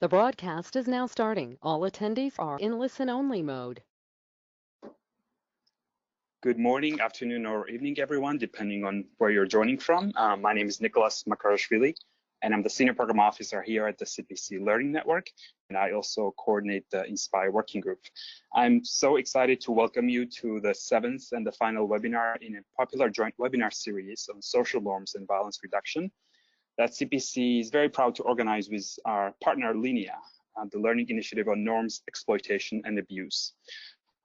The broadcast is now starting. All attendees are in listen-only mode. Good morning, afternoon, or evening, everyone, depending on where you're joining from. My name is Nicholas Makarashvili, and I'm the Senior Program Officer here at the CPC Learning Network, and I also coordinate the Inspire Working Group. I'm so excited to welcome you to the 7th and the final webinar in a popular joint webinar series on social norms and violence reduction that CPC is very proud to organize with our partner Linea, the Learning Initiative on Norms, Exploitation, and Abuse.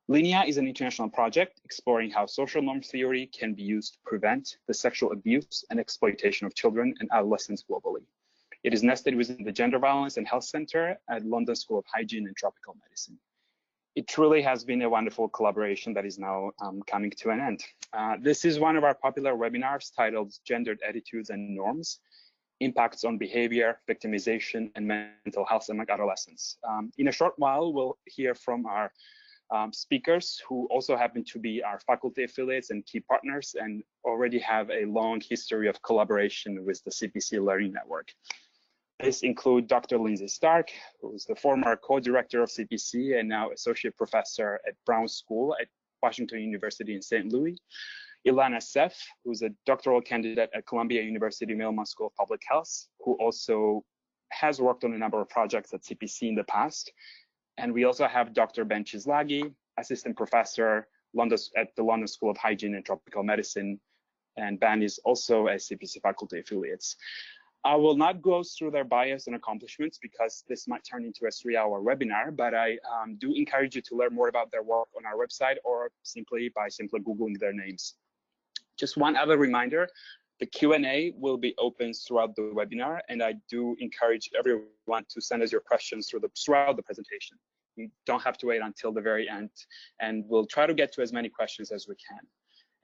Linea is an international project exploring how social norm theory can be used to prevent the sexual abuse and exploitation of children and adolescents globally. It is nested within the Gender Violence and Health Center at London School of Hygiene and Tropical Medicine. It truly has been a wonderful collaboration that is now coming to an end. This is one of our popular webinars titled Gendered Attitudes and Norms, Impacts on Behavior, Victimization, and Mental Health Among Adolescents. In a short while, we'll hear from our speakers who also happen to be our faculty affiliates and key partners and already have a long history of collaboration with the CPC Learning Network. This include Dr. Lindsay Stark, who is the former co-director of CPC and now associate professor at Brown School at Washington University in St. Louis. Ilana Seff, who's a doctoral candidate at Columbia University Mailman School of Public Health, who also has worked on a number of projects at CPC in the past. And we also have Dr. Ben Cislaghi, assistant professor at the London School of Hygiene and Tropical Medicine, and Ben is also a CPC faculty affiliates. I will not go through their bios and accomplishments because this might turn into a 3-hour webinar, but I do encourage you to learn more about their work on our website or simply Googling their names. Just one other reminder, the Q&A will be open throughout the webinar, and I do encourage everyone to send us your questions throughout the presentation. You don't have to wait until the very end, and we'll try to get to as many questions as we can.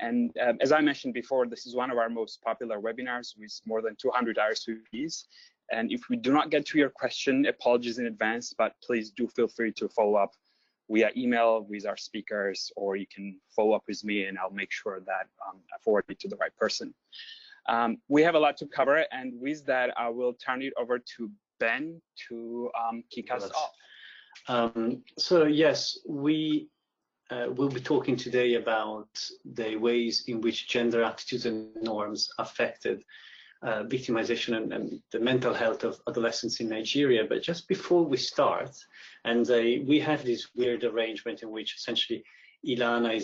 And as I mentioned before, this is one of our most popular webinars with more than 200 RSVPs. And if we do not get to your question, apologies in advance, but please do feel free to follow up via email with our speakers, or you can follow up with me and I'll make sure that I forward it to the right person. We have a lot to cover, and with that, I will turn it over to Ben to kick us off. So yes, we will be talking today about the ways in which gender attitudes and norms affected victimization and the mental health of adolescents in Nigeria. But just before we start, and we have this weird arrangement in which essentially Ilana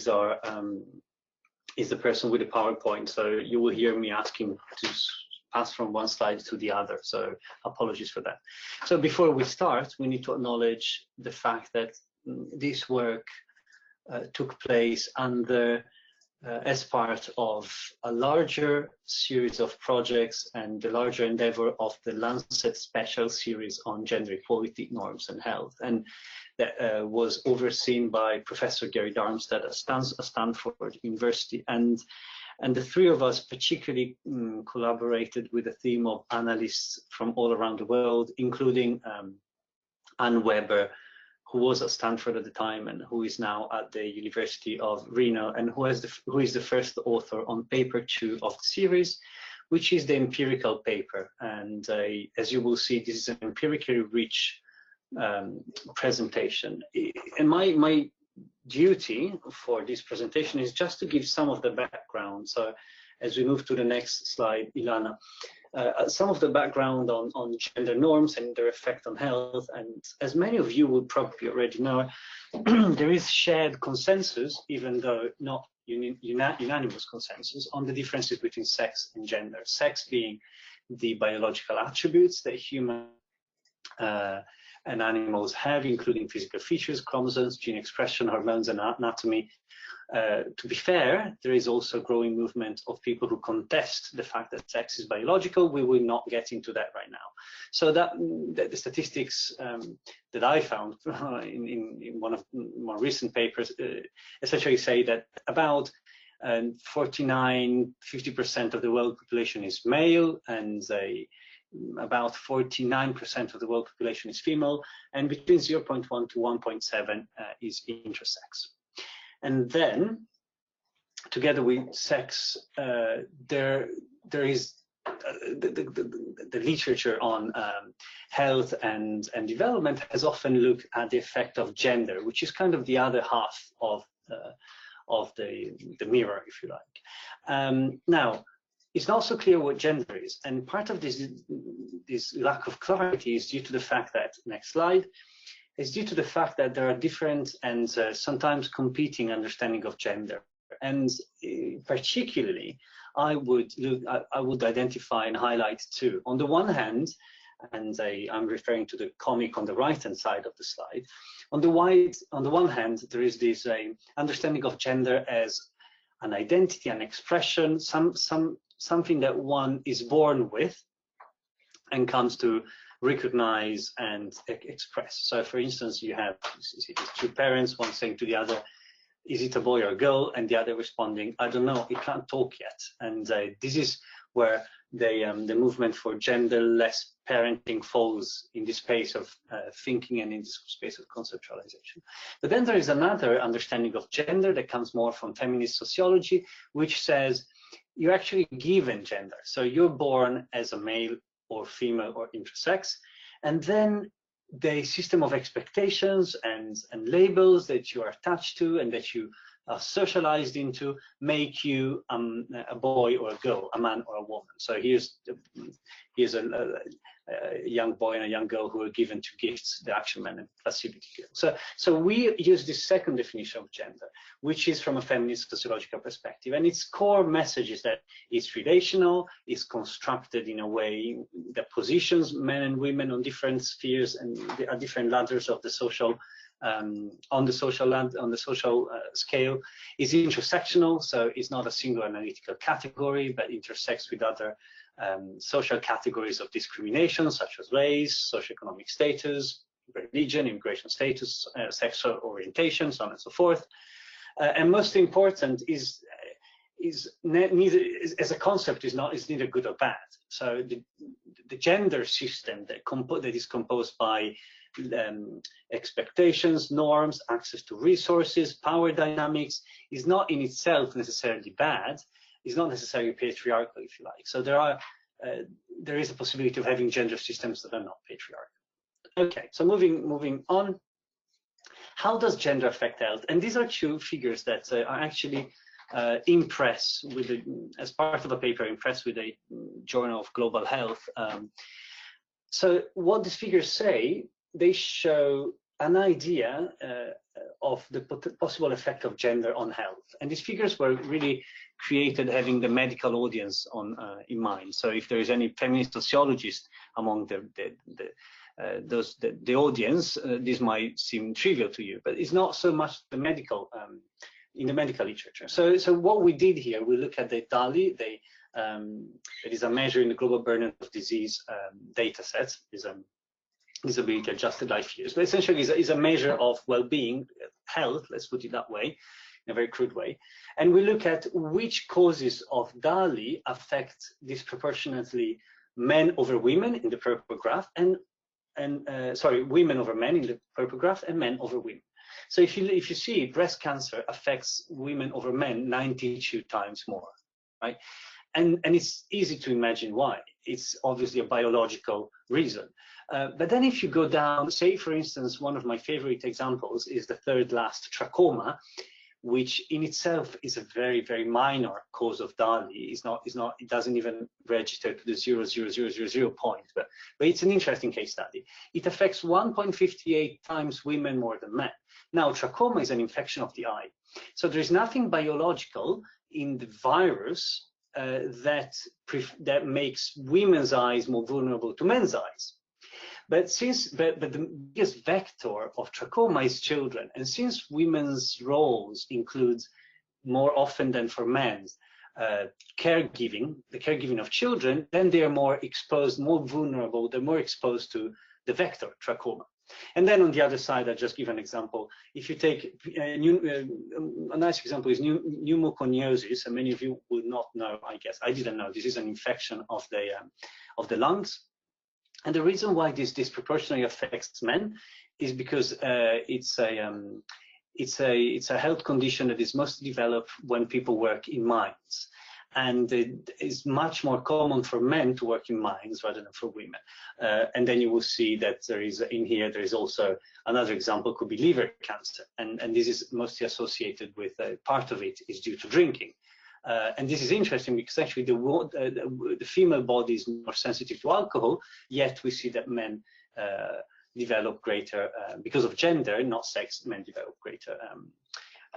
is the person with the PowerPoint, so you will hear me asking to pass from one slide to the other, so apologies for that. So before we start, we need to acknowledge the fact that this work took place as part of a larger series of projects and the larger endeavor of the Lancet Special Series on Gender Equality, Norms and Health. And that was overseen by Professor Gary Darmstadt at Stanford University. And the three of us particularly collaborated with a team of analysts from all around the world, including Ann Weber, who was at Stanford at the time and who is now at the University of Reno, and who is the first author on paper 2 of the series, which is the empirical paper. And as you will see, this is an empirically rich presentation. And my duty for this presentation is just to give some of the background. So as we move to the next slide, Ilana, some of the background on gender norms and their effect on health. And as many of you will probably already know, there is shared consensus, even though not unanimous consensus, on the differences between sex and gender. Sex being the biological attributes that human and animals have, including physical features, chromosomes, gene expression, hormones, and anatomy. To be fair, there is also a growing movement of people who contest the fact that sex is biological. We will not get into that right now. So that the statistics that I found in one of more recent papers essentially say that about 49–50% of the world population is male, and about 49% of the world population is female, and between 0.1 to 1.7 is intersex. And then, together with sex, there is the literature on health and development has often looked at the effect of gender, which is kind of the other half of the mirror, if you like. Now, it's not so clear what gender is, and part of this lack of clarity is due to the fact that, next slide, is due to the fact that there are different and sometimes competing understanding of gender. And particularly, I would identify and highlight two. On the one hand, and I'm referring to the comic on the right-hand side of the slide. On the one hand, there is this understanding of gender as an identity, an expression, something that one is born with and comes to recognize and express. So, for instance, you have these two parents, one saying to the other, "Is it a boy or a girl?" and the other responding, "I don't know, it can't talk yet." And this is where the movement for genderless parenting falls in the space of thinking and in the space of conceptualization. But then there is another understanding of gender that comes more from feminist sociology, which says you're actually given gender. So you're born as a male or female or intersex, and then the system of expectations and labels that you are attached to and that you are socialized into make you a boy or a girl, a man or a woman. So here's a young boy and a young girl who are given two gifts, the action man and passivity girl. So we use this second definition of gender, which is from a feminist sociological perspective, and its core message is that it's relational, it's constructed in a way that positions men and women on different spheres and different ladders of the social on the social scale. Is intersectional, so it's not a single analytical category, but intersects with other social categories of discrimination, such as race, socioeconomic status, religion, immigration status, sexual orientation, so on and so forth. And most important is neither, as a concept, is neither good or bad. So the gender system that is composed by expectations, norms, access to resources, power dynamics is not in itself necessarily bad. It's not necessarily patriarchal, if you like. So there is a possibility of having gender systems that are not patriarchal. Okay, so moving on. How does gender affect health? And these are two figures that are actually impressed with, as part of a paper, impressed with a Journal of Global Health. So what these figures say, they show an idea of the possible effect of gender on health. And these figures were really created having the medical audience in mind. So if there is any feminist sociologist among the audience, this might seem trivial to you, but it's not so much the medical in the medical literature. So what we did here, we look at the DALI. It is a measure in the global burden of disease data sets. Is a disability adjusted life years, but essentially is a measure of well-being, health, let's put it that way, in a very crude way. And we look at which causes of DALI affect disproportionately men over women in the purple graph, and women over men in the purple graph, and men over women. So if you see, breast cancer affects women over men 92 times more, right? And it's easy to imagine why. It's obviously a biological reason. But then if you go down, say, for instance, one of my favorite examples is the third last, trachoma, which in itself is a very, very minor cause of DALI. It doesn't even register to the 0.0000 point, but it's an interesting case study. It affects 1.58 times women more than men. Now, trachoma is an infection of the eye. So there's nothing biological in the virus that makes women's eyes more vulnerable to men's eyes. But the biggest vector of trachoma is children, and since women's roles include more often than for men's the caregiving of children, then they are more exposed, more vulnerable. They're more exposed to the vector trachoma. And then on the other side, I'll just give an example. If you take a nice example is pneumoconiosis, and many of you would not know. I guess I didn't know. This is an infection of the lungs. And the reason why this disproportionately affects men is because it's a health condition that is mostly developed when people work in mines. and it is much more common for men to work in mines rather than for women. And then you will see that there is also another example, could be liver cancer, and this is mostly associated with part of it is due to drinking. And this is interesting because actually the female body is more sensitive to alcohol, yet we see that men develop greater, because of gender, not sex, men develop greater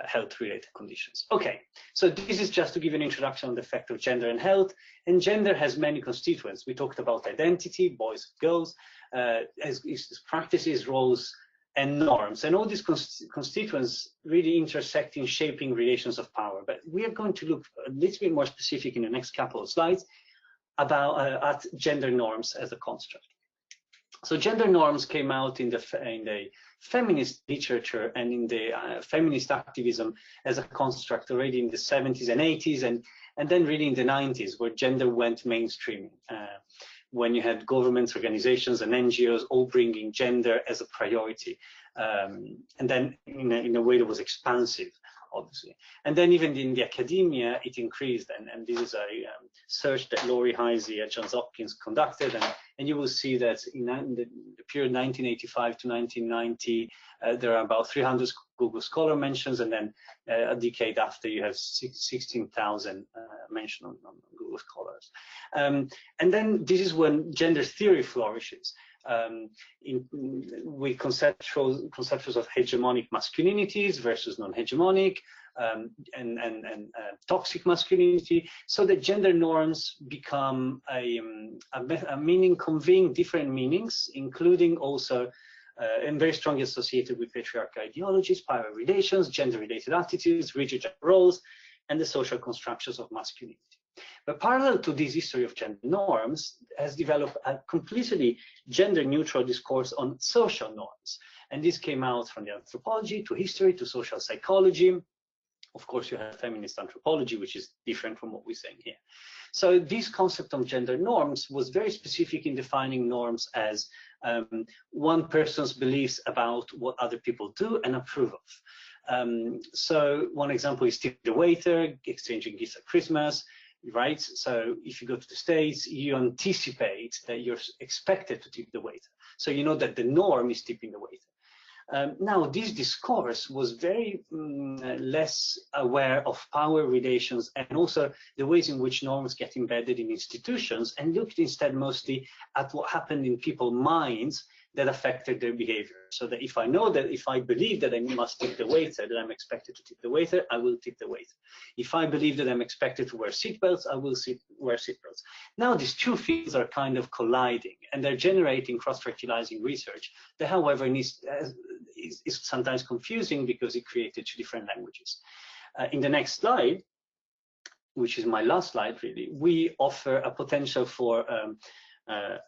health-related conditions. Okay, so this is just to give an introduction on the effect of gender and health. And gender has many constituents. We talked about identity, boys and girls, as practices, roles, and norms. And all these constituents really intersect in shaping relations of power. But we are going to look a little bit more specific in the next couple of slides about at gender norms as a construct. So gender norms came out in the feminist literature and in the feminist activism as a construct already in the 70s and 80s, and then really in the 90s, where gender went mainstream, when you had governments, organizations, and NGOs all bringing gender as a priority, and then in a way that was expansive, obviously. And then even in the academia, it increased, and this is a search that Laurie Heisey at Johns Hopkins conducted, and you will see that in the period 1985 to 1990, there are about 300 Google Scholar mentions, and then a decade after, you have 16,000 mentions on Google Scholars. And then this is when gender theory flourishes. With conceptuals of hegemonic masculinities versus non-hegemonic, and toxic masculinity, so that gender norms become a meaning, conveying different meanings, including also and very strongly associated with patriarchal ideologies, power relations, gender-related attitudes, rigid roles, and the social constructions of masculinity. But parallel to this history of gender norms has developed a completely gender-neutral discourse on social norms. And this came out from the anthropology to history to social psychology. Of course, you have feminist anthropology, which is different from what we're saying here. So this concept of gender norms was very specific in defining norms as one person's beliefs about what other people do and approve of. So one example is tip the waiter, exchanging gifts at Christmas, right? So if you go to the States, you anticipate that you're expected to tip the waiter. So you know that the norm is tipping the waiter. Now, this discourse was very less aware of power relations and also the ways in which norms get embedded in institutions, and looked instead mostly at what happened in people's minds that affected their behavior. So that if I know that if I believe that I must tip the waiter, that I'm expected to tip the waiter, I will tip the waiter. If I believe that I'm expected to wear seatbelts, I will wear seatbelts. Now these two fields are kind of colliding, and they're generating cross-fertilizing research that, however, is sometimes confusing because it created two different languages. In the next slide, which is my last slide really, we offer a potential for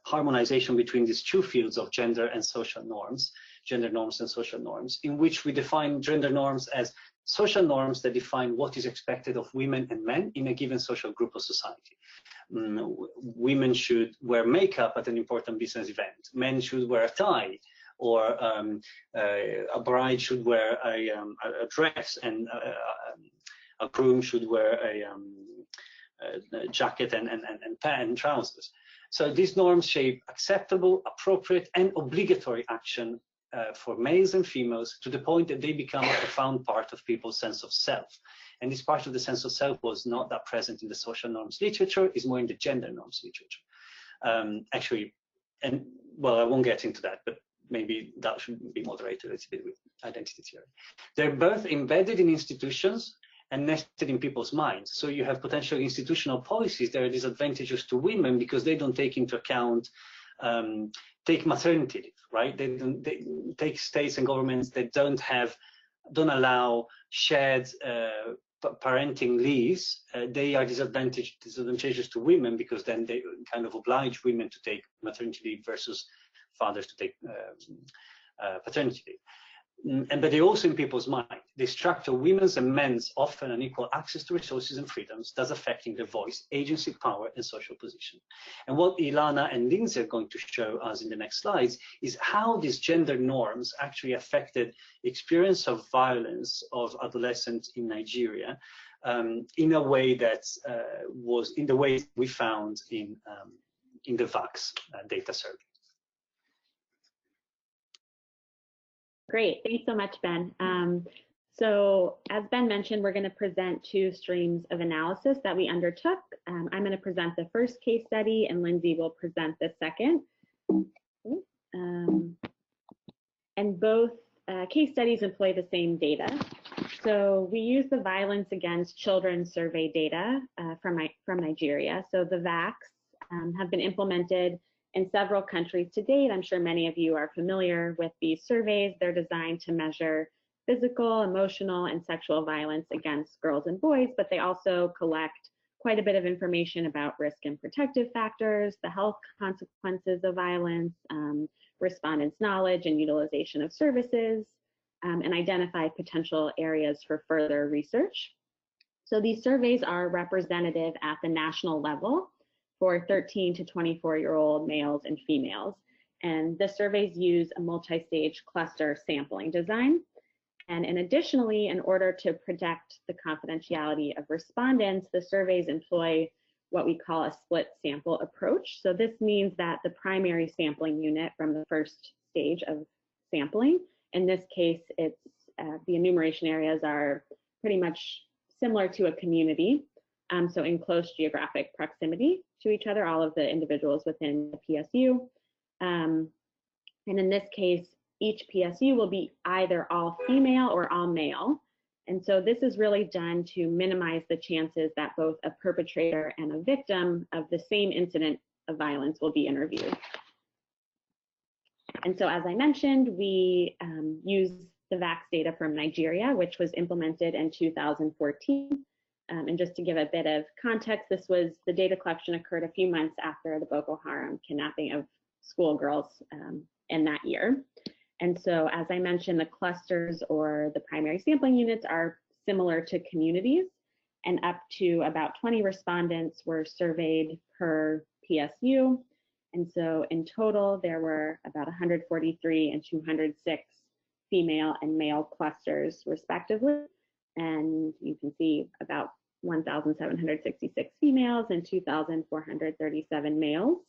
harmonization between these two fields of gender and social norms, gender norms and social norms, in which we define gender norms as social norms that define what is expected of women and men in a given social group or society. Women should wear makeup at an important business event. Men should wear a tie, or a bride should wear a dress, and a groom should wear a jacket and trousers. So these norms shape acceptable, appropriate, and obligatory action for males and females, to the point that they become a profound part of people's sense of self. And this part of the sense of self was not that present in the social norms literature, is more in the gender norms literature. Actually, and well, I won't get into that, but maybe that should be moderated a little bit with identity theory. They're both embedded in institutions and nested in people's minds. So you have potential institutional policies that are disadvantageous to women because they don't take into account, take maternity leave, right? They take states and governments that don't allow shared parenting leaves. They are disadvantageous to women because then they kind of oblige women to take maternity leave versus fathers to take paternity leave. But they're also in people's mind. They structure women's and men's often unequal access to resources and freedoms, thus affecting their voice, agency, power, and social position. And what Ilana and Lindsay are going to show us in the next slides is how these gender norms actually affected experience of violence of adolescents in Nigeria, in a way that was in the way we found in the VACS data survey. Great, thanks so much, Ben. So as Ben mentioned, we're going to present two streams of analysis that we undertook. I'm going to present the first case study and Lindsay will present the second. And both case studies employ the same data. So we use the violence against children survey data from Nigeria. So the VACS have been implemented in several countries to date. I'm sure many of you are familiar with these surveys. They're designed to measure physical, emotional, and sexual violence against girls and boys, but they also collect quite a bit of information about risk and protective factors, the health consequences of violence, respondents' knowledge and utilization of services, and identify potential areas for further research. So these surveys are representative at the national level for 13 to 24-year-old males and females. And the surveys use a multi-stage cluster sampling design. And additionally, in order to protect the confidentiality of respondents, the surveys employ what we call a split sample approach. So this means that the primary sampling unit from the first stage of sampling, in this case, it's the enumeration areas are pretty much similar to a community, so in close geographic proximity to each other, all of the individuals within the PSU. And in this case, each PSU will be either all female or all male. And so this is really done to minimize the chances that both a perpetrator and a victim of the same incident of violence will be interviewed. And so as I mentioned, we use the VACS data from Nigeria, which was implemented in 2014. And just to give a bit of context, the data collection occurred a few months after the Boko Haram kidnapping of schoolgirls in that year. And so, as I mentioned, the clusters or the primary sampling units are similar to communities, and up to about 20 respondents were surveyed per PSU. And so in total, there were about 143 and 206 female and male clusters respectively. And you can see about 1,766 females and 2,437 males.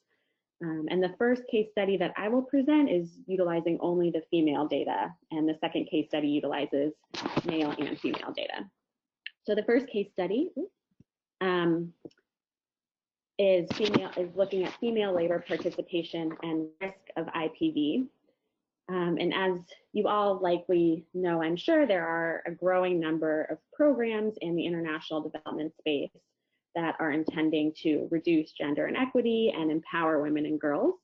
And the first case study that I will present is utilizing only the female data, and the second case study utilizes male and female data. So the first case study is looking at female labor participation and risk of IPV. And as you all likely know, I'm sure, there are a growing number of programs in the international development space that are intending to reduce gender inequity and empower women and girls.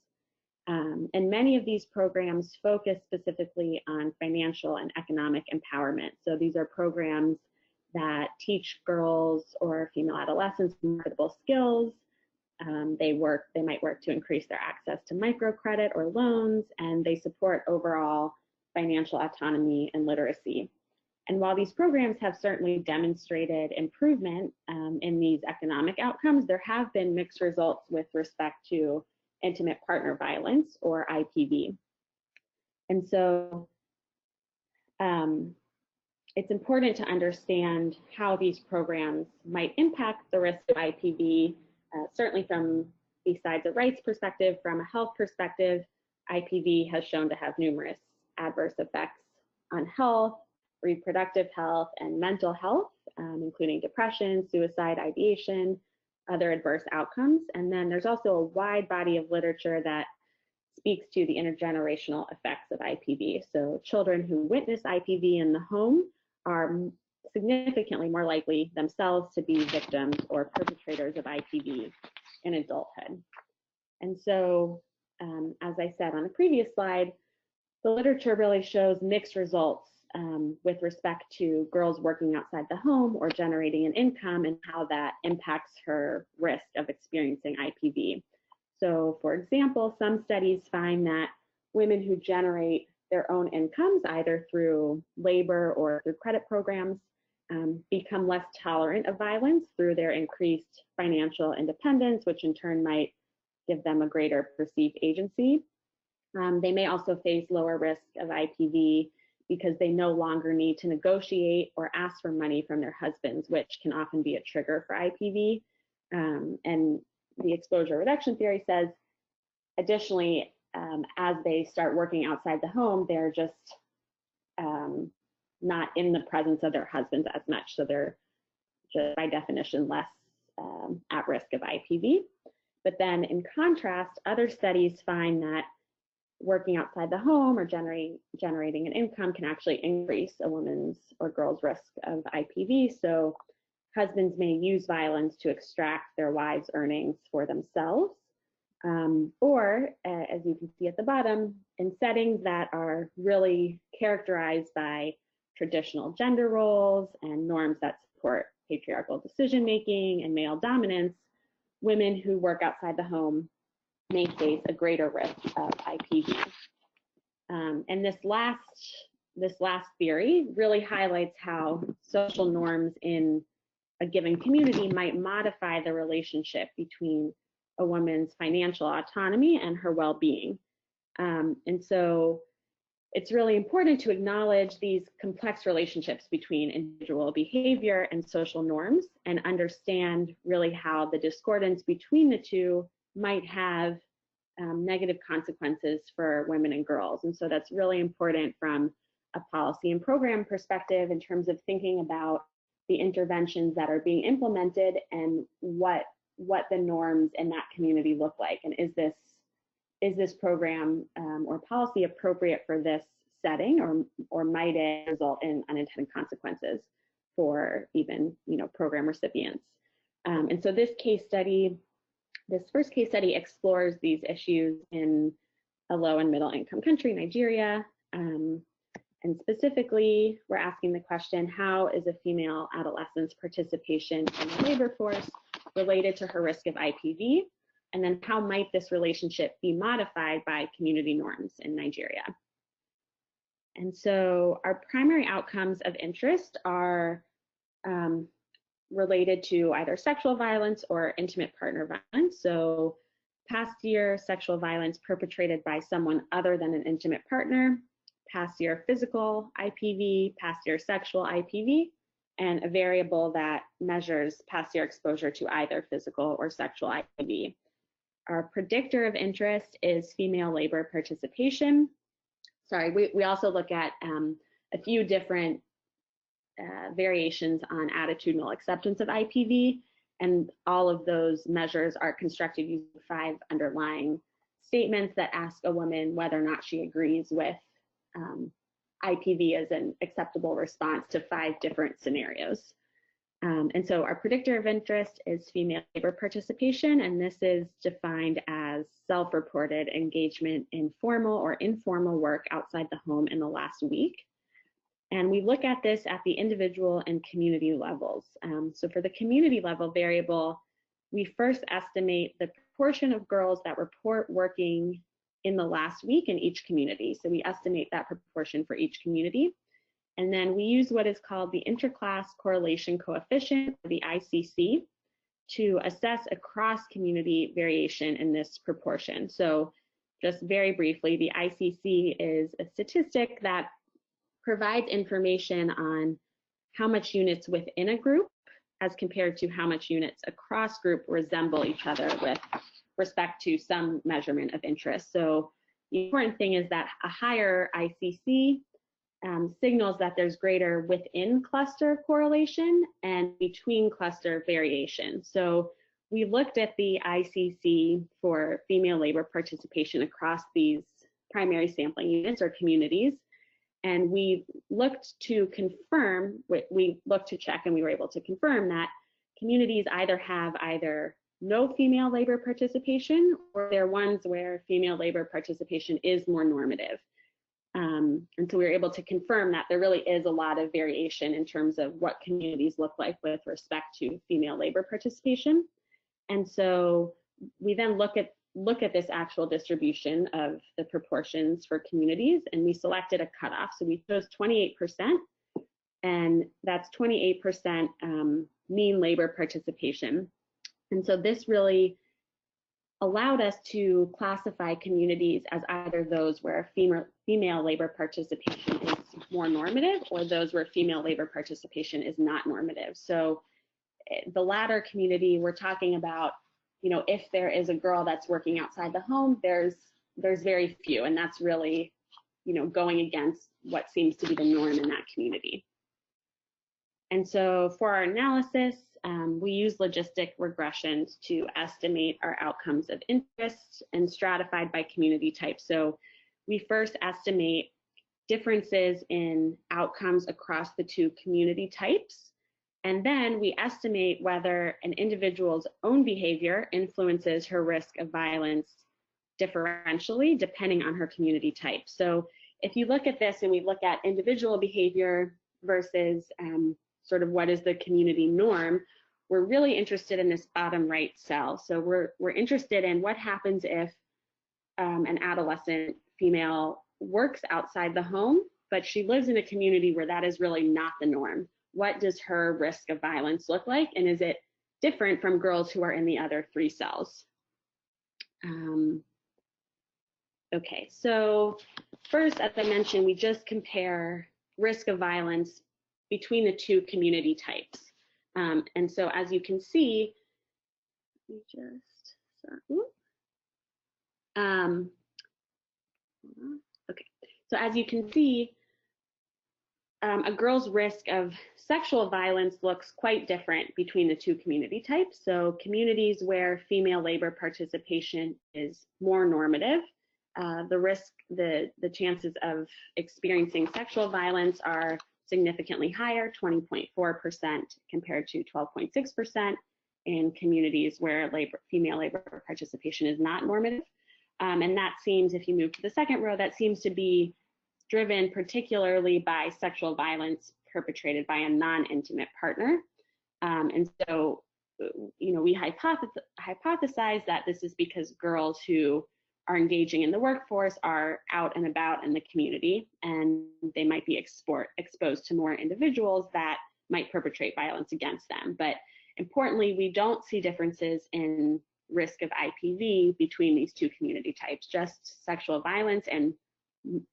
And many of these programs focus specifically on financial and economic empowerment. So these are programs that teach girls or female adolescents marketable skills. They might work to increase their access to microcredit or loans, and they support overall financial autonomy and literacy. And while these programs have certainly demonstrated improvement in these economic outcomes, there have been mixed results with respect to intimate partner violence, or IPV. And so it's important to understand how these programs might impact the risk of IPV, certainly from besides a rights perspective, from a health perspective. IPV has shown to have numerous adverse effects on health, reproductive health, and mental health, including depression, suicide, ideation, other adverse outcomes. And then there's also a wide body of literature that speaks to the intergenerational effects of IPV. So children who witness IPV in the home are significantly more likely themselves to be victims or perpetrators of IPV in adulthood. And so, as I said on the previous slide, the literature really shows mixed results with respect to girls working outside the home or generating an income and how that impacts her risk of experiencing IPV. So, for example, some studies find that women who generate their own incomes, either through labor or through credit programs, become less tolerant of violence through their increased financial independence, which in turn might give them a greater perceived agency. They may also face lower risk of IPV because they no longer need to negotiate or ask for money from their husbands, which can often be a trigger for IPV. And the exposure reduction theory says, additionally, as they start working outside the home, they're just not in the presence of their husbands as much. So they're just by definition less at risk of IPV. But then in contrast, other studies find that working outside the home or generating an income can actually increase a woman's or girl's risk of IPV. So husbands may use violence to extract their wives' earnings for themselves. Or, as you can see at the bottom, in settings that are really characterized by traditional gender roles and norms that support patriarchal decision-making and male dominance, women who work outside the home may face a greater risk of IPV. And this last theory really highlights how social norms in a given community might modify the relationship between a woman's financial autonomy and her well-being. And so it's really important to acknowledge these complex relationships between individual behavior and social norms and understand really how the discordance between the two might have negative consequences for women and girls. And so that's really important from a policy and program perspective in terms of thinking about the interventions that are being implemented and what the norms in that community look like. And is this program or policy appropriate for this setting, or might it result in unintended consequences for even program recipients? And so this first case study explores these issues in a low and middle income country, Nigeria. And specifically, we're asking the question, how is a female adolescent's participation in the labor force related to her risk of IPV? And then how might this relationship be modified by community norms in Nigeria? And so our primary outcomes of interest are related to either sexual violence or intimate partner violence. So past year sexual violence perpetrated by someone other than an intimate partner, past year physical IPV, past year sexual IPV, and a variable that measures past year exposure to either physical or sexual IPV. Our predictor of interest is female labor participation. Sorry, we also look at a few different variations on attitudinal acceptance of IPV, and all of those measures are constructed using 5 underlying statements that ask a woman whether or not she agrees with IPV as an acceptable response to 5 different scenarios. And so our predictor of interest is female labor participation, and this is defined as self-reported engagement in formal or informal work outside the home in the last week. And we look at this at the individual and community levels. So for the community level variable, we first estimate the proportion of girls that report working in the last week in each community. So we estimate that proportion for each community. And then we use what is called the interclass correlation coefficient, the ICC, to assess across community variation in this proportion. So just very briefly, the ICC is a statistic that provides information on how much units within a group as compared to how much units across group resemble each other with respect to some measurement of interest. So the important thing is that a higher ICC signals that there's greater within cluster correlation and between cluster variation. So we looked at the ICC for female labor participation across these primary sampling units or communities, and we looked to confirm, we looked to check, and we were able to confirm that communities either have no female labor participation, or they're ones where female labor participation is more normative. And so we were able to confirm that there really is a lot of variation in terms of what communities look like with respect to female labor participation. And so we then look at this actual distribution of the proportions for communities, and we selected a cutoff. So we chose 28%, and that's 28% mean labor participation. And so this really allowed us to classify communities as either those where female labor participation is more normative, or those where female labor participation is not normative. So the latter community, we're talking about, if there is a girl that's working outside the home, there's very few, and that's really, going against what seems to be the norm in that community. And so for our analysis, we use logistic regressions to estimate our outcomes of interest and stratified by community type. So we first estimate differences in outcomes across the two community types. And then we estimate whether an individual's own behavior influences her risk of violence differentially depending on her community type. So if you look at this and we look at individual behavior versus sort of what is the community norm, we're really interested in this bottom right cell. So we're interested in what happens if an adolescent female works outside the home, but she lives in a community where that is really not the norm. What does her risk of violence look like? And is it different from girls who are in the other three cells? Okay, so first, as I mentioned, we just compare risk of violence between the two community types. And so as you can see, okay, so as you can see, a girl's risk of sexual violence looks quite different between the two community types. So communities where female labor participation is more normative, the chances of experiencing sexual violence are significantly higher, 20.4% compared to 12.6% in communities where female labor participation is not normative. And that seems, if you move to the second row, that seems to be driven particularly by sexual violence perpetrated by a non-intimate partner. And so, we hypothesize that this is because girls who are engaging in the workforce are out and about in the community, and they might be exposed to more individuals that might perpetrate violence against them. But importantly, we don't see differences in risk of IPV between these two community types, just sexual violence and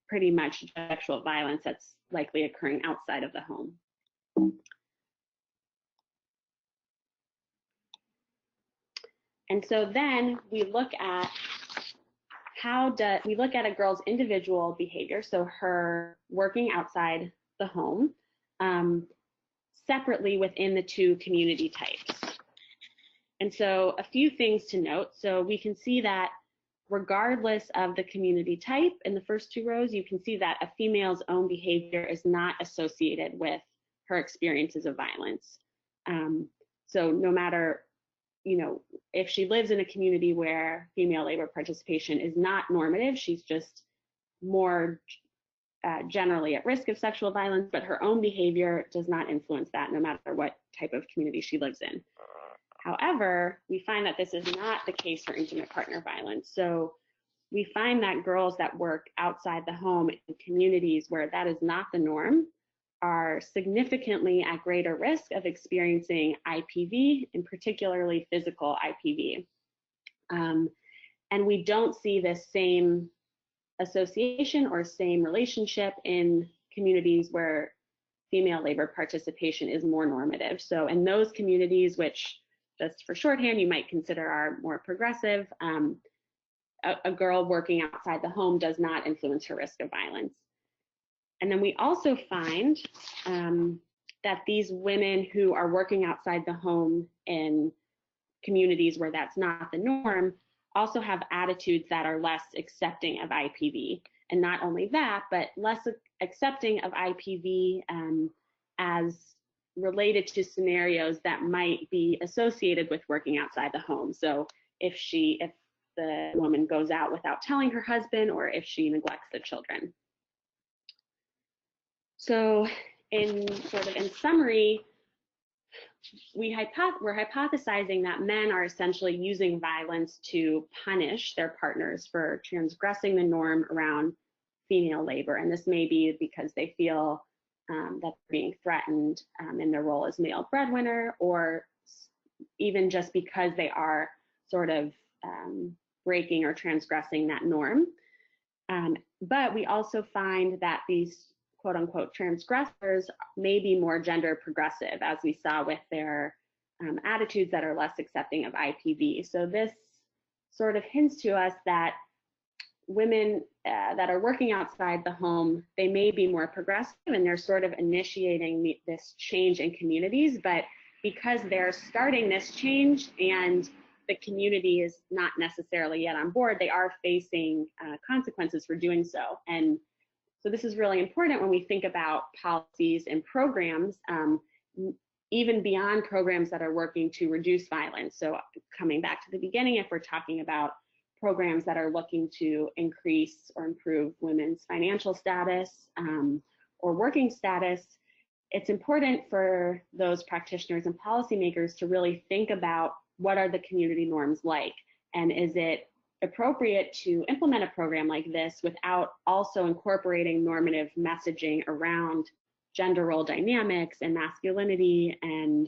pretty much sexual violence that's likely occurring outside of the home. And so then we look at a girl's individual behavior, so her working outside the home, separately within the two community types. And so a few things to note. So we can see that regardless of the community type, in the first two rows, you can see that a female's own behavior is not associated with her experiences of violence. So no matter, if she lives in a community where female labor participation is not normative, she's just more generally at risk of sexual violence, but her own behavior does not influence that, no matter what type of community she lives in. However, we find that this is not the case for intimate partner violence. So we find that girls that work outside the home in communities where that is not the norm are significantly at greater risk of experiencing IPV, and particularly physical IPV. And we don't see this same association or same relationship in communities where female labor participation is more normative. So in those communities, which just for shorthand, you might consider are more progressive, a girl working outside the home does not influence her risk of violence. And then we also find that these women who are working outside the home in communities where that's not the norm also have attitudes that are less accepting of IPV. And not only that, but less accepting of IPV as related to scenarios that might be associated with working outside the home. So if the woman goes out without telling her husband, or if she neglects the children. So in summary, we're hypothesizing that men are essentially using violence to punish their partners for transgressing the norm around female labor. And this may be because they feel that they're being threatened in their role as male breadwinner, or even just because they are sort of breaking or transgressing that norm. But we also find that these quote unquote transgressors may be more gender progressive, as we saw with their attitudes that are less accepting of IPV. So this sort of hints to us that women that are working outside the home, they may be more progressive and they're sort of initiating this change in communities, but because they're starting this change and the community is not necessarily yet on board, they are facing consequences for doing so. And so this is really important when we think about policies and programs, even beyond programs that are working to reduce violence. So coming back to the beginning, if we're talking about programs that are looking to increase or improve women's financial status or working status, it's important for those practitioners and policymakers to really think about what are the community norms like, and is it appropriate to implement a program like this without also incorporating normative messaging around gender role dynamics and masculinity and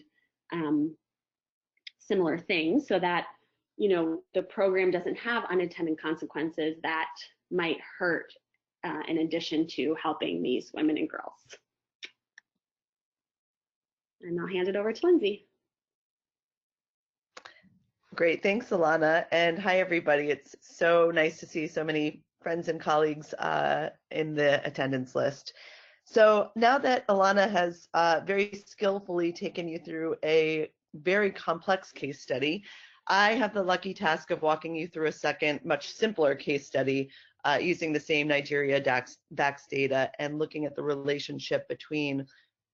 similar things, so that the program doesn't have unintended consequences that might hurt in addition to helping these women and girls. And I'll hand it over to Lindsay. Great, thanks, Ilana, and hi, everybody. It's so nice to see so many friends and colleagues in the attendance list. So now that Ilana has very skillfully taken you through a very complex case study, I have the lucky task of walking you through a second, much simpler case study using the same Nigeria VACS data and looking at the relationship between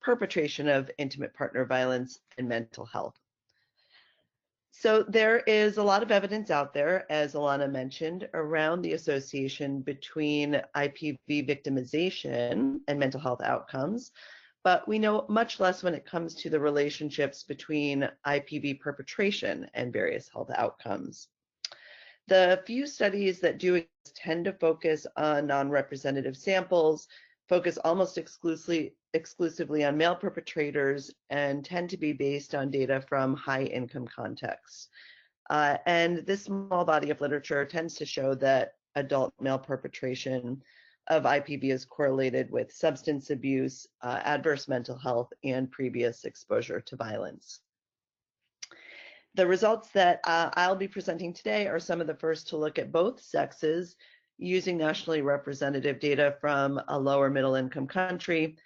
perpetration of intimate partner violence and mental health. So there is a lot of evidence out there, as Ilana mentioned, around the association between IPV victimization and mental health outcomes, but we know much less when it comes to the relationships between IPV perpetration and various health outcomes. The few studies that do tend to focus on non-representative samples, focus almost exclusively on male perpetrators, and tend to be based on data from high-income contexts. And this small body of literature tends to show that adult male perpetration of IPV is correlated with substance abuse, adverse mental health, and previous exposure to violence. The results that I'll be presenting today are some of the first to look at both sexes using nationally representative data from a lower middle income country.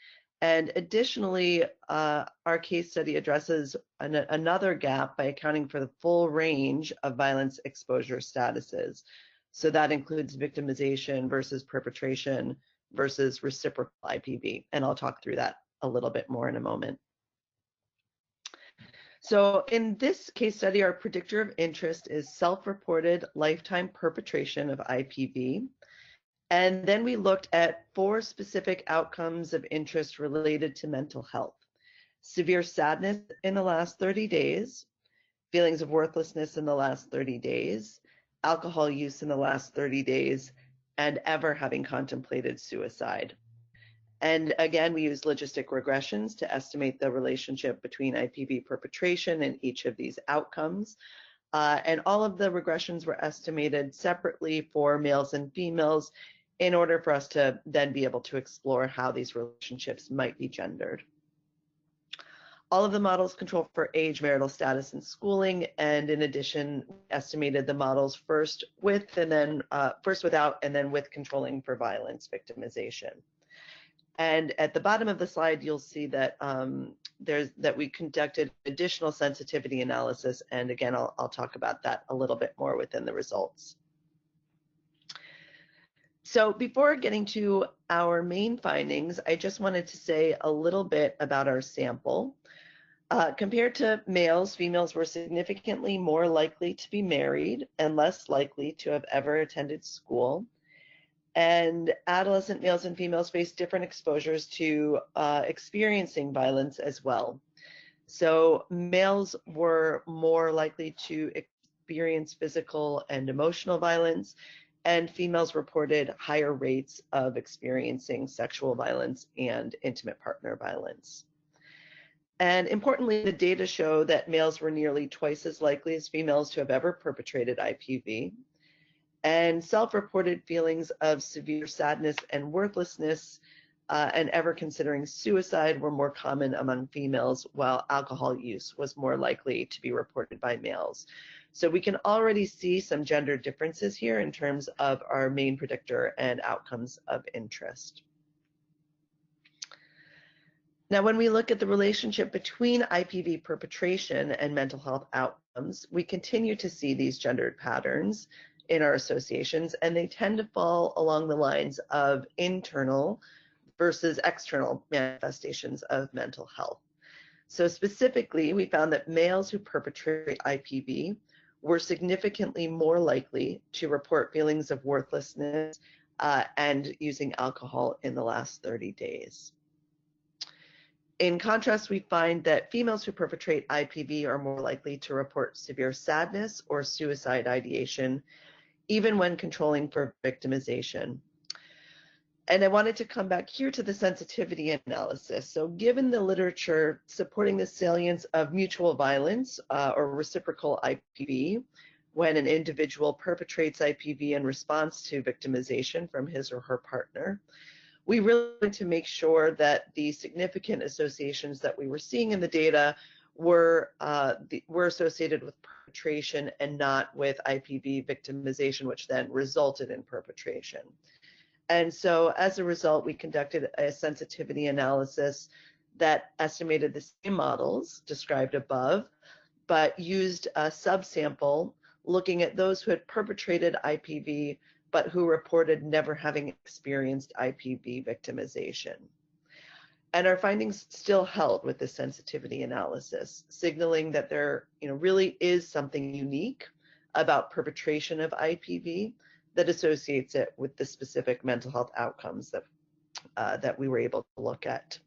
And additionally, our case study addresses another gap by accounting for the full range of violence exposure statuses. So that includes victimization versus perpetration versus reciprocal IPV. And I'll talk through that a little bit more in a moment. So in this case study, our predictor of interest is self-reported lifetime perpetration of IPV. And then we looked at 4 specific outcomes of interest related to mental health: severe sadness in the last 30 days, feelings of worthlessness in the last 30 days, alcohol use in the last 30 days, and ever having contemplated suicide. And again, we use logistic regressions to estimate the relationship between IPV perpetration and each of these outcomes. And all of the regressions were estimated separately for males and females in order for us to then be able to explore how these relationships might be gendered. All of the models control for age, marital status, and schooling, and in addition, estimated the models first with and then first without and then with controlling for violence victimization. And at the bottom of the slide, you'll see that we conducted additional sensitivity analysis, and again, I'll talk about that a little bit more within the results. So before getting to our main findings, I just wanted to say a little bit about our sample. Compared to males, females were significantly more likely to be married and less likely to have ever attended school. And adolescent males and females face different exposures to experiencing violence as well. So males were more likely to experience physical and emotional violence, and females reported higher rates of experiencing sexual violence and intimate partner violence. And importantly, the data show that males were nearly twice as likely as females to have ever perpetrated IPV. And self-reported feelings of severe sadness and worthlessness and ever considering suicide were more common among females, while alcohol use was more likely to be reported by males. So we can already see some gender differences here in terms of our main predictor and outcomes of interest. Now, when we look at the relationship between IPV perpetration and mental health outcomes, we continue to see these gendered patterns in our associations, and they tend to fall along the lines of internal versus external manifestations of mental health. So specifically, we found that males who perpetrate IPV were significantly more likely to report feelings of worthlessness and using alcohol in the last 30 days. In contrast, we find that females who perpetrate IPV are more likely to report severe sadness or suicide ideation, even when controlling for victimization. And I wanted to come back here to the sensitivity analysis. So given the literature supporting the salience of mutual violence or reciprocal IPV, when an individual perpetrates IPV in response to victimization from his or her partner, we really wanted to make sure that the significant associations that we were seeing in the data were associated with perpetration and not with IPV victimization, which then resulted in perpetration. And so as a result, we conducted a sensitivity analysis that estimated the same models described above, but used a subsample looking at those who had perpetrated IPV but who reported never having experienced IPV victimization. And our findings still held with this sensitivity analysis, signaling that there really is something unique about perpetration of IPV that associates it with the specific mental health outcomes that we were able to look at.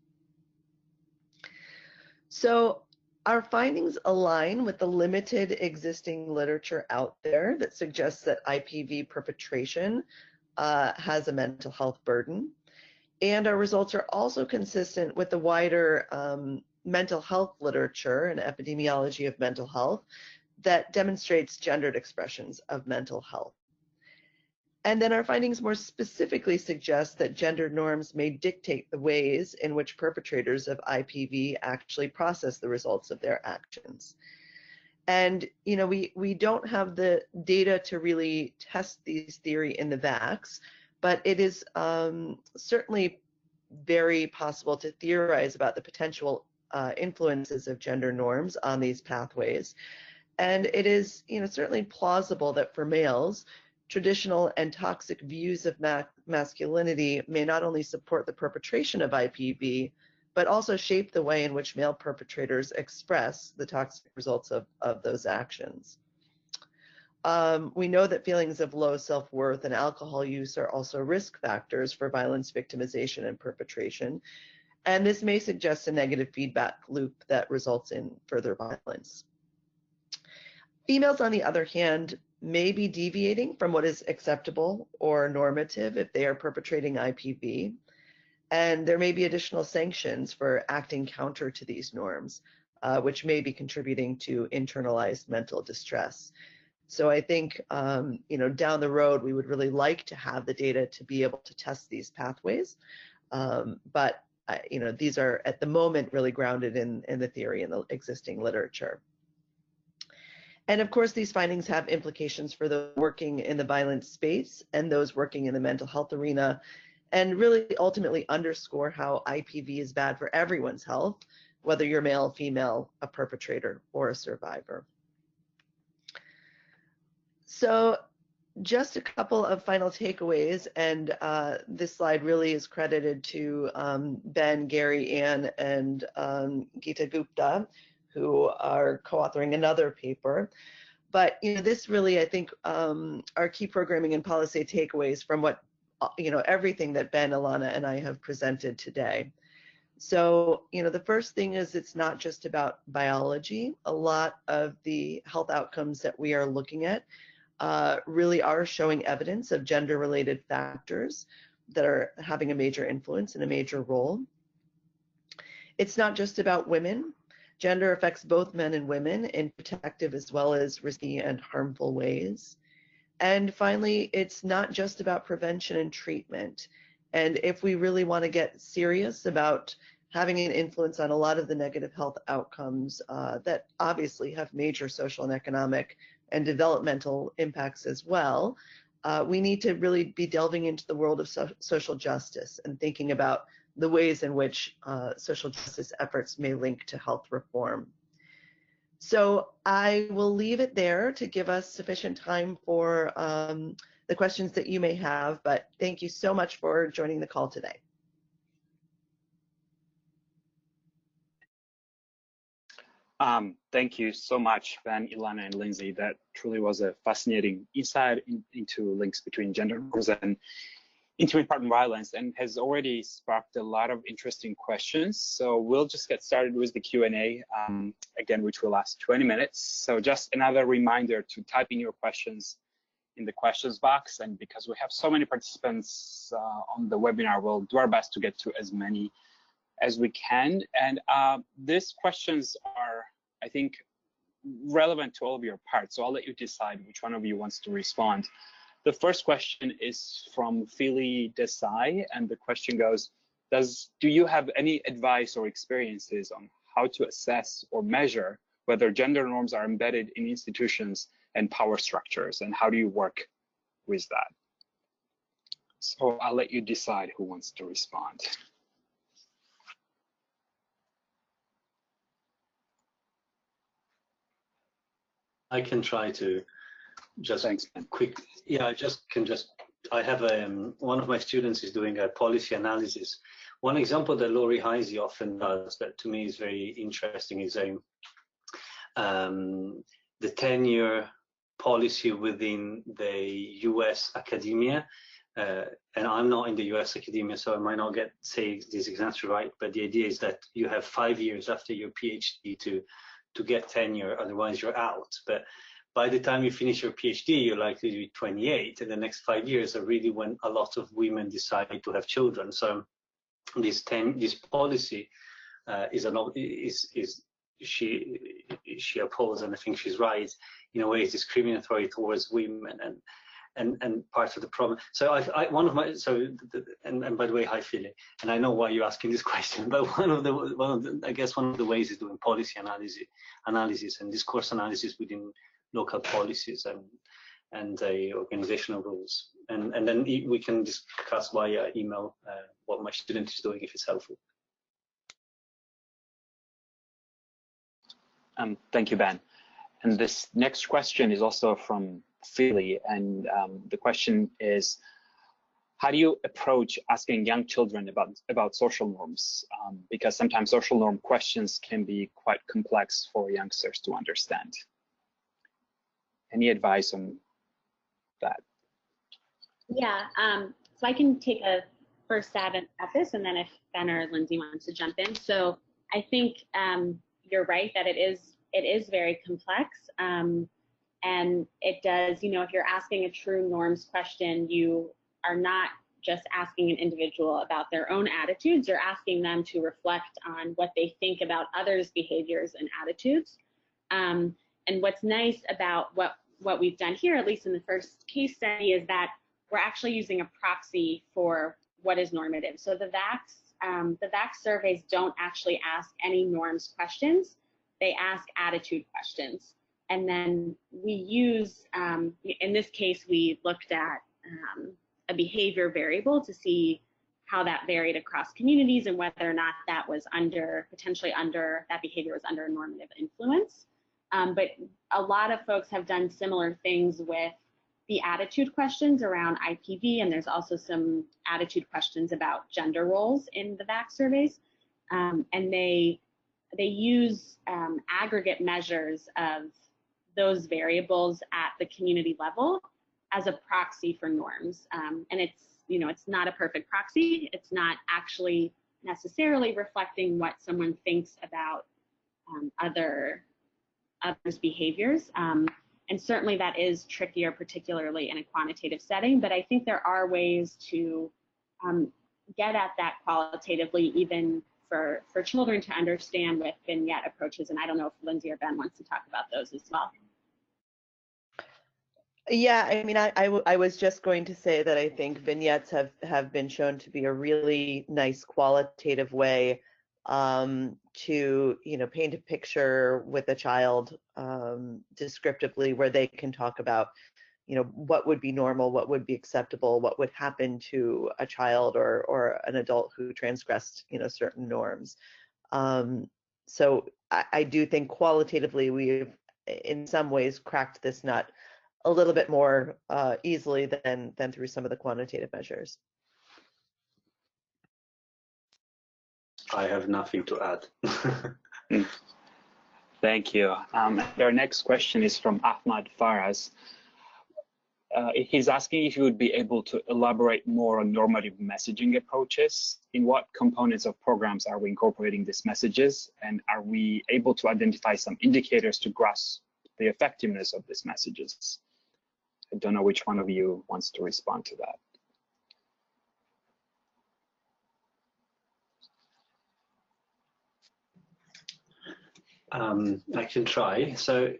So our findings align with the limited existing literature out there that suggests that IPV perpetration has a mental health burden. And our results are also consistent with the wider mental health literature and epidemiology of mental health that demonstrates gendered expressions of mental health. And then our findings more specifically suggest that gender norms may dictate the ways in which perpetrators of IPV actually process the results of their actions. And we don't have the data to really test these theory in the VACS, but it is certainly very possible to theorize about the potential influences of gender norms on these pathways. And it is certainly plausible that for males, traditional and toxic views of masculinity may not only support the perpetration of IPV, but also shape the way in which male perpetrators express the toxic results of those actions. We know that feelings of low self-worth and alcohol use are also risk factors for violence victimization and perpetration, and this may suggest a negative feedback loop that results in further violence. Females, on the other hand, may be deviating from what is acceptable or normative if they are perpetrating IPV, and there may be additional sanctions for acting counter to these norms, which may be contributing to internalized mental distress. So I think, down the road, we would really like to have the data to be able to test these pathways, but these are at the moment really grounded in the theory and the existing literature. And of course, these findings have implications for those working in the violence space and those working in the mental health arena, and really ultimately underscore how IPV is bad for everyone's health, whether you're male, female, a perpetrator, or a survivor. So just a couple of final takeaways, and this slide really is credited to Ben, Gary, Ann, and Geeta Gupta, who are co-authoring another paper. But this really, I think, are key programming and policy takeaways from what, everything that Ben, Ilana, and I have presented today. So, the first thing is it's not just about biology. A lot of the health outcomes that we are looking at really are showing evidence of gender-related factors that are having a major influence and a major role. It's not just about women. Gender affects both men and women in protective as well as risky and harmful ways. And finally, it's not just about prevention and treatment. And if we really want to get serious about having an influence on a lot of the negative health outcomes that obviously have major social and economic and developmental impacts as well, we need to really be delving into the world of social justice and thinking about the ways in which social justice efforts may link to health reform. So I will leave it there to give us sufficient time for the questions that you may have, but thank you so much for joining the call today. Thank you so much, Ben, Ilana, and Lindsay. That truly was a fascinating insight into links between gender norms and intimate partner violence, and has already sparked a lot of interesting questions. So we'll just get started with the Q&A, again, which will last 20 minutes. So just another reminder to type in your questions in the questions box. And because we have so many participants on the webinar, we'll do our best to get to as many as we can. And these questions are, I think, relevant to all of your parts. So I'll let you decide which one of you wants to respond. The first question is from Philly Desai, and the question goes, do you have any advice or experiences on how to assess or measure whether gender norms are embedded in institutions and power structures, and how do you work with that? So I'll let you decide who wants to respond. I can try to just Thanks, quick. Yeah, I have one of my students is doing a policy analysis. One example that Lori Heisey often does that to me is very interesting is the tenure policy within the US academia. And I'm not in the US academia, so I might not say this exactly right, but the idea is that you have 5 years after your PhD to get tenure, otherwise you're out. But by the time you finish your PhD, you're likely to be 28, and the next 5 years are really when a lot of women decide to have children. So this policy she opposed, and I think she's right, in a way, is discriminatory towards women, and part of the problem. So and by the way, hi Philly, and I know why you're asking this question, but I guess one of the ways is doing policy analysis and discourse analysis within local policies and organizational rules, and then we can discuss via email what my student is doing if it's helpful. Thank you, Ben. And this next question is also from Philly, and the question is, how do you approach asking young children about social norms? Because sometimes social norm questions can be quite complex for youngsters to understand. Any advice on that? Yeah, so I can take a first stab at this, and then if Ben or Lindsay wants to jump in. So I think you're right that it is very complex, and it does, if you're asking a true norms question, you are not just asking an individual about their own attitudes, you're asking them to reflect on what they think about others' behaviors and attitudes. And what's nice about what we've done here, at least in the first case study, is that we're actually using a proxy for what is normative. So the VACS surveys don't actually ask any norms questions. They ask attitude questions. And then we use, in this case, we looked at a behavior variable to see how that varied across communities and whether or not that was that behavior was under normative influence. But a lot of folks have done similar things with the attitude questions around IPV, and there's also some attitude questions about gender roles in the VACS surveys. And they use aggregate measures of those variables at the community level as a proxy for norms. And it's not a perfect proxy. It's not actually necessarily reflecting what someone thinks about others' behaviors. And certainly that is trickier, particularly in a quantitative setting, but I think there are ways to get at that qualitatively, even for children to understand with vignette approaches. And I don't know if Lindsay or Ben wants to talk about those as well. Yeah, I mean, I was just going to say that I think vignettes have been shown to be a really nice qualitative way to, paint a picture with a child descriptively, where they can talk about, what would be normal, what would be acceptable, what would happen to a child or an adult who transgressed, certain norms. So I do think qualitatively we've in some ways cracked this nut a little bit more easily than through some of the quantitative measures. I have nothing to add. Thank you. Our next question is from Ahmad Faraz. He's asking if you would be able to elaborate more on normative messaging approaches. In what components of programs are we incorporating these messages? And are we able to identify some indicators to grasp the effectiveness of these messages? I don't know which one of you wants to respond to that. I can try. So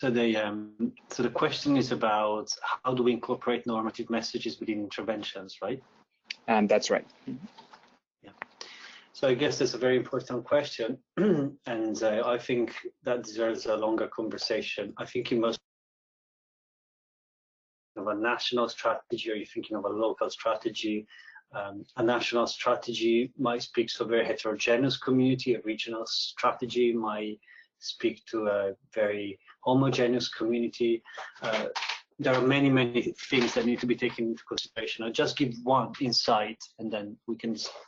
the question is about how do we incorporate normative messages within interventions, right? That's right. Yeah. So I guess that's a very important question, and I think that deserves a longer conversation. I think in most of a national strategy, or you're thinking of a local strategy. A national strategy might speak to a very heterogeneous community. A regional strategy might speak to a very homogeneous community. There are many, many things that need to be taken into consideration. I'll just give one insight, and then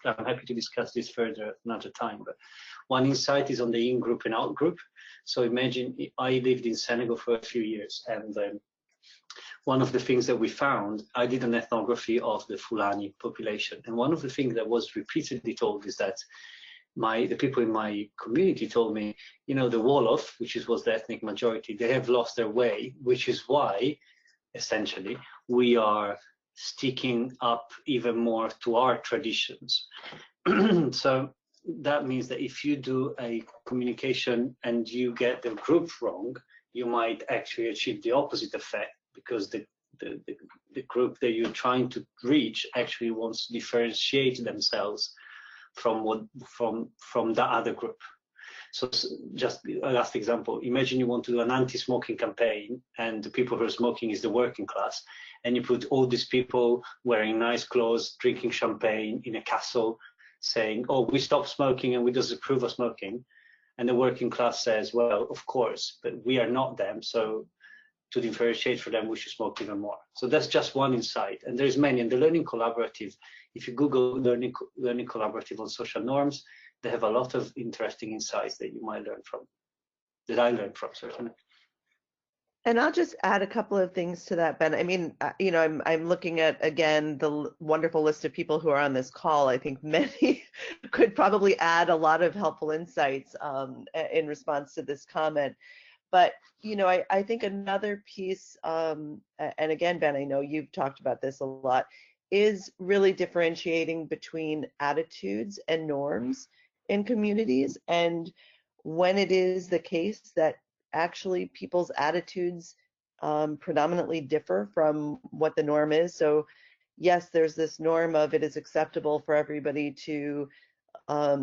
I'm happy to discuss this further another time. But one insight is on the in-group and out-group. So imagine I lived in Senegal for a few years, and one of the things that we found, I did an ethnography of the Fulani population, and one of the things that was repeatedly told is that the people in my community told me, the Wolof, which was the ethnic majority, they have lost their way, which is why, essentially, we are sticking up even more to our traditions. So that means that if you do a communication and you get the group wrong, you might actually achieve the opposite effect, because the group that you're trying to reach actually wants to differentiate themselves from the other group. So just a last example, imagine you want to do an anti-smoking campaign, and the people who are smoking is the working class, and you put all these people wearing nice clothes, drinking champagne in a castle, saying, oh, we stop smoking and we disapprove of smoking. And the working class says, well, of course, but we are not them, so to differentiate for them, we should smoke even more. So that's just one insight, and there's many. And the Learning Collaborative, if you Google Learning Collaborative on social norms, they have a lot of interesting insights that you might learn from, that I learned from, certainly. And I'll just add a couple of things to that, Ben. I mean, I'm looking at, again, the wonderful list of people who are on this call. I think many could probably add a lot of helpful insights in response to this comment. But, I think another piece, and again, Ben, I know you've talked about this a lot, is really differentiating between attitudes and norms in communities. And when it is the case that actually people's attitudes predominantly differ from what the norm is. So yes, there's this norm of it is acceptable for everybody to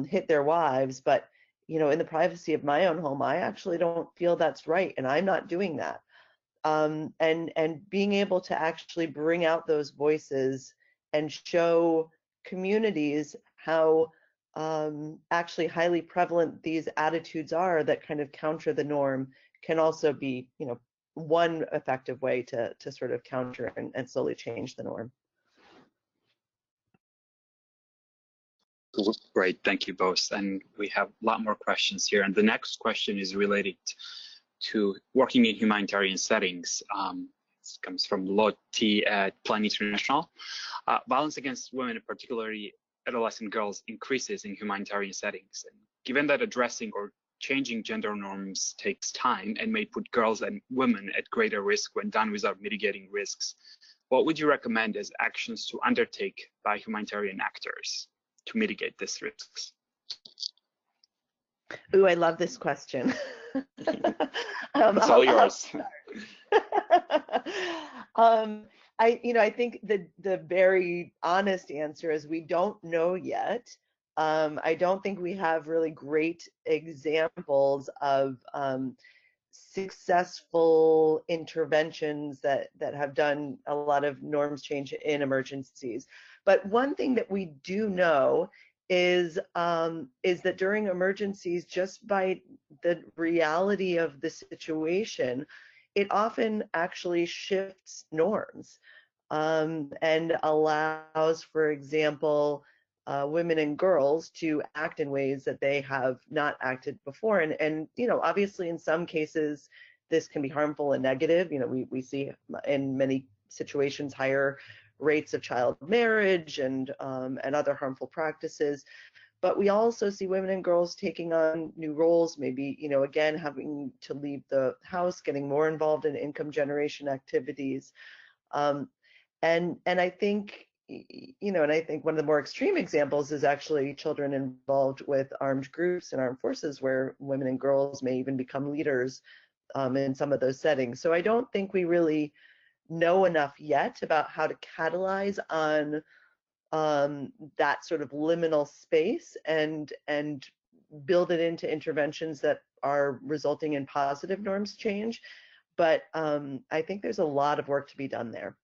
hit their wives, but in the privacy of my own home, I actually don't feel that's right, and I'm not doing that. And being able to actually bring out those voices and show communities how actually highly prevalent these attitudes are that kind of counter the norm can also be, one effective way to sort of counter and slowly change the norm. Great, thank you both. And we have a lot more questions here. And the next question is related to working in humanitarian settings. This comes from Lotti at Plan International. Violence against women, particularly adolescent girls, increases in humanitarian settings. And given that addressing or changing gender norms takes time and may put girls and women at greater risk when done without mitigating risks, what would you recommend as actions to undertake by humanitarian actors to mitigate these risks? Ooh, I love this question. It's all yours. I think the very honest answer is we don't know yet. I don't think we have really great examples of successful interventions that have done a lot of norms change in emergencies. But one thing that we do know is that during emergencies, just by the reality of the situation, it often actually shifts norms and allows, for example, women and girls to act in ways that they have not acted before. And obviously in some cases, this can be harmful and negative. We see in many situations higher rates of child marriage and other harmful practices. But we also see women and girls taking on new roles, maybe, again, having to leave the house, getting more involved in income generation activities. And I think, I think one of the more extreme examples is actually children involved with armed groups and armed forces, where women and girls may even become leaders in some of those settings. So I don't think we really know enough yet about how to catalyze on that sort of liminal space and build it into interventions that are resulting in positive norms change. But I think there's a lot of work to be done there.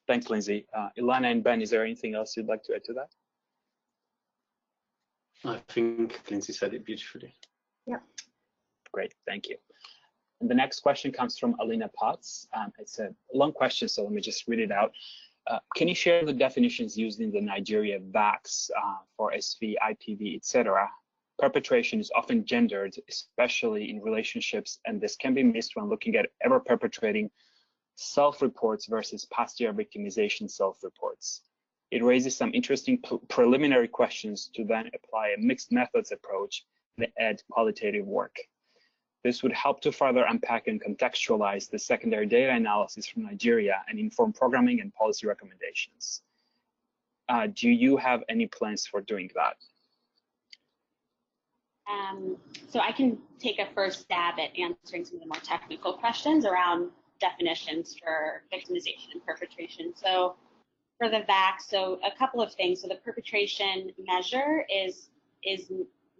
Thanks, Lindsay. Ilana and Ben, is there anything else you'd like to add to that? I think Lindsay said it beautifully. Yep. Great, thank you. And the next question comes from Alina Potts. It's a long question, so let me just read it out. Can you share the definitions used in the Nigeria VACS for SV, IPV, etc.? Perpetration is often gendered, especially in relationships, and this can be missed when looking at ever perpetrating self-reports versus past year victimization self-reports. It raises some interesting preliminary questions to then apply a mixed methods approach and add qualitative work. This would help to further unpack and contextualize the secondary data analysis from Nigeria and inform programming and policy recommendations. Do you have any plans for doing that? So I can take a first stab at answering some of the more technical questions around definitions for victimization and perpetration. So for the VACS, so a couple of things. So the perpetration measure is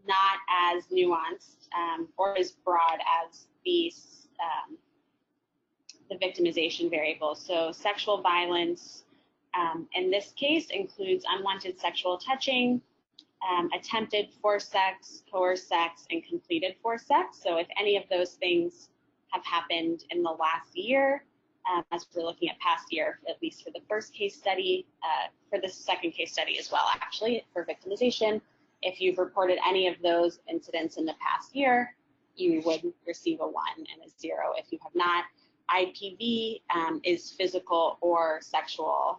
not as nuanced or as broad as the victimization variables. So sexual violence in this case includes unwanted sexual touching, attempted forced sex, coerced sex, and completed forced sex. So if any of those things have happened in the last year, as we're looking at past year, at least for the first case study, for the second case study as well, actually, for victimization, if you've reported any of those incidents in the past year, you would receive a 1 and a 0 if you have not. IPV is physical or sexual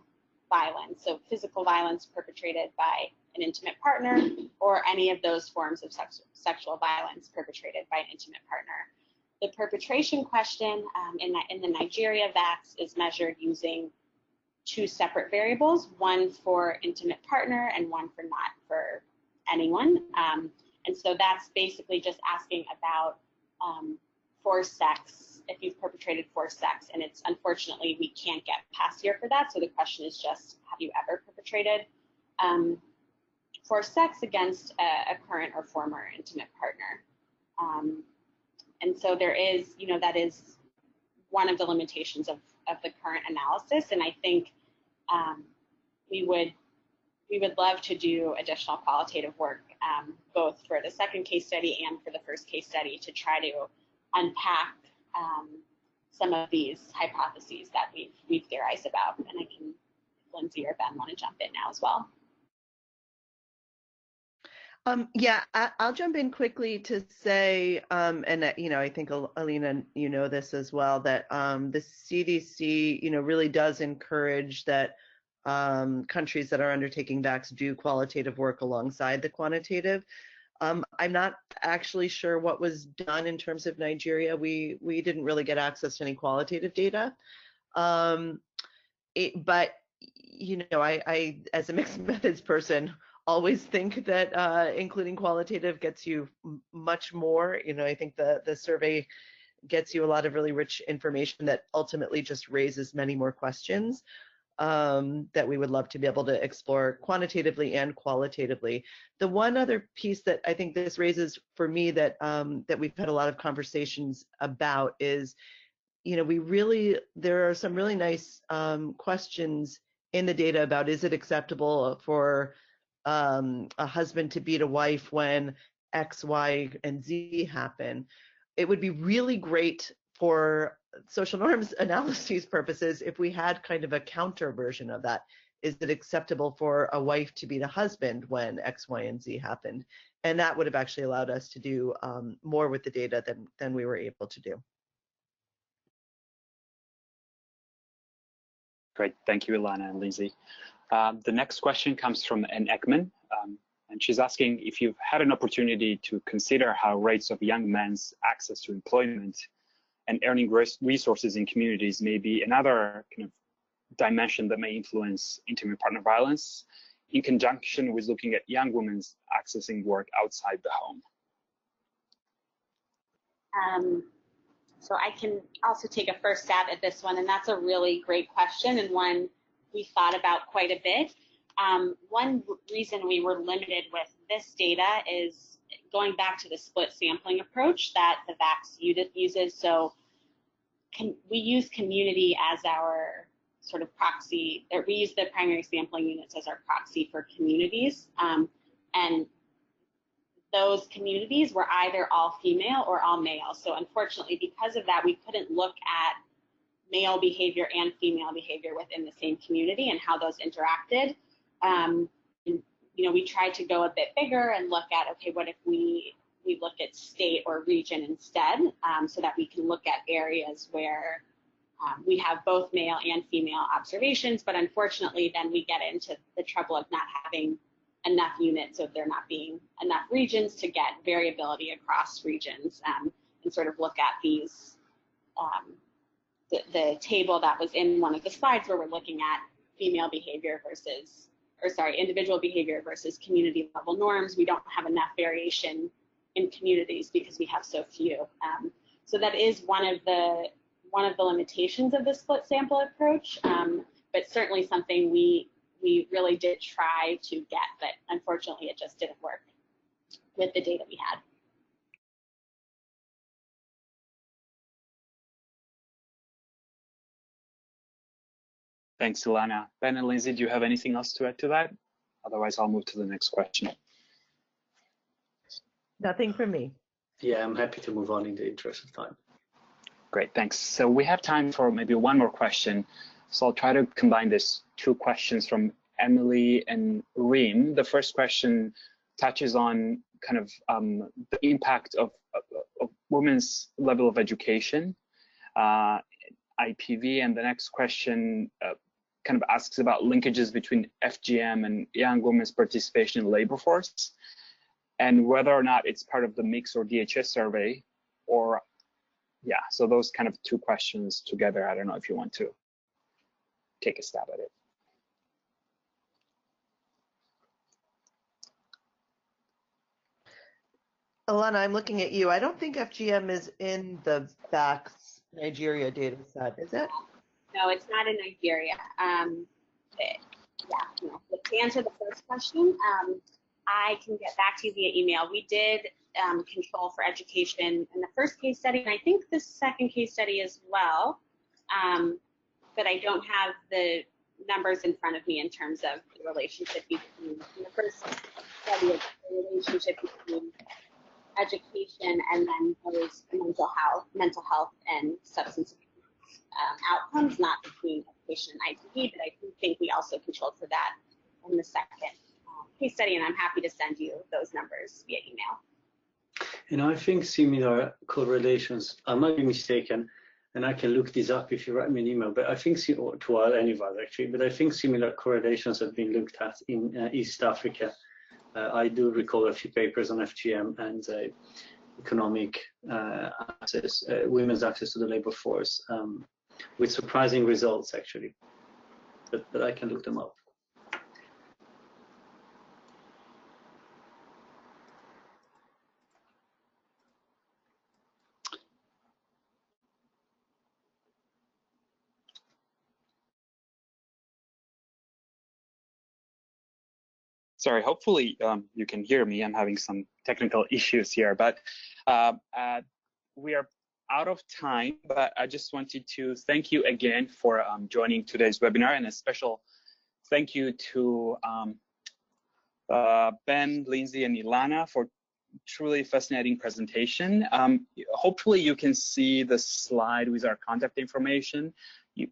violence. So physical violence perpetrated by an intimate partner, or any of those forms of sexual violence perpetrated by an intimate partner. The perpetration question in the Nigeria VACS is measured using 2 separate variables, one for intimate partner and one for not for anyone. And so that's basically just asking about forced sex, if you've perpetrated forced sex, and it's unfortunately we can't get past year for that. So the question is just, have you ever perpetrated forced sex against a current or former intimate partner? And so there is, that is one of the limitations of the current analysis. And I think we would love to do additional qualitative work, both for the second case study and for the first case study, to try to unpack some of these hypotheses that we've theorized about. And I can, if Lindsay or Ben want to jump in now as well. Yeah, I'll jump in quickly to say, and I think Alina, this as well, that the CDC, really does encourage that countries that are undertaking VACS do qualitative work alongside the quantitative. I'm not actually sure what was done in terms of Nigeria. We didn't really get access to any qualitative data, but I as a mixed methods person, always think that including qualitative gets you much more. You know, I think the survey gets you a lot of really rich information that ultimately just raises many more questions that we would love to be able to explore quantitatively and qualitatively. The one other piece that I think this raises for me that that we've had a lot of conversations about is, you know, there are some really nice questions in the data about, is it acceptable for a husband to beat a wife when X, Y, and Z happen? It would be really great for social norms analyses purposes if we had kind of a counter version of that. Is it acceptable for a wife to beat a husband when X, Y, and Z happened? And that would have actually allowed us to do more with the data than we were able to do. Great, thank you, Ilana and Lindsay. The next question comes from Ann Ekman, and she's asking if you've had an opportunity to consider how rates of young men's access to employment and earning resources in communities may be another kind of dimension that may influence intimate partner violence, in conjunction with looking at young women's accessing work outside the home. So I can also take a first stab at this one, and that's a really great question and one we thought about quite a bit. One reason we were limited with this data is going back to the split sampling approach that the VACS uses. So we use community as our sort of proxy, or we use the primary sampling units as our proxy for communities. And those communities were either all female or all male. So unfortunately, because of that, we couldn't look at male behavior and female behavior within the same community and how those interacted. And, you know, we tried to go a bit bigger and look at, okay, what if we look at state or region instead, so that we can look at areas where we have both male and female observations, but unfortunately then we get into the trouble of not having enough units, so there not being enough regions to get variability across regions, and sort of look at these, the table that was in one of the slides where we're looking at female behavior versus, or sorry, individual behavior versus community level norms. We don't have enough variation in communities because we have so few. So that is one of the limitations of the split sample approach, but certainly something we really did try to get, but unfortunately it just didn't work with the data we had. Thanks, Ilana. Ben and Lindsay, do you have anything else to add to that? Otherwise, I'll move to the next question. Nothing from me. Yeah, I'm happy to move on in the interest of time. Great, thanks. So we have time for maybe one more question. So I'll try to combine these two questions from Emily and Reem. The first question touches on kind of the impact of women's level of education, IPV, and the next question kind of asks about linkages between FGM and young women's participation in the labor force, and whether or not it's part of the mix or DHS survey, or yeah, so those kind of two questions together. I don't know if you want to take a stab at it. Ilana, I'm looking at you. I don't think FGM is in the VACS Nigeria data set, is it? No, it's not in Nigeria. Yeah, no. To answer the first question, I can get back to you via email. We did control for education in the first case study, and I think the second case study as well, but I don't have the numbers in front of me in terms of the relationship between, in the first study, of the relationship between education and then those mental health and substance abuse outcomes, not between education and ITV, but I do think we also controlled for that in the second case study, and I'm happy to send you those numbers via email. And I think similar correlations, I might be mistaken, and I can look this up if you write me an email, but I think, to any of us actually, but I think similar correlations have been looked at in East Africa. I do recall a few papers on FGM and economic access, women's access to the labor force, with surprising results actually, but I can look them up. Sorry, hopefully you can hear me. I'm having some technical issues here, but we are out of time, but I just wanted to thank you again for joining today's webinar, and a special thank you to Ben, Lindsay, and Ilana for truly fascinating presentation. Hopefully you can see the slide with our contact information.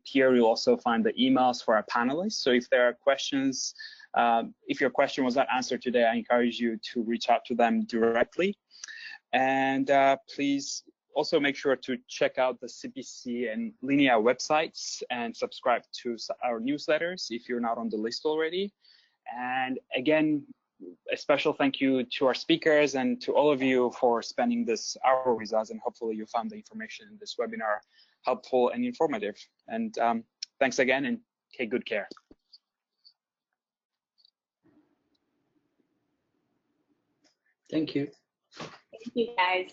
Here you'll also find the emails for our panelists. So if there are questions, if your question was not answered today, I encourage you to reach out to them directly. And please also make sure to check out the CPC and Linea websites and subscribe to our newsletters if you're not on the list already. And again, a special thank you to our speakers and to all of you for spending this hour with us, and hopefully you found the information in this webinar helpful and informative. And thanks again, and take good care. Thank you. Thank you, guys.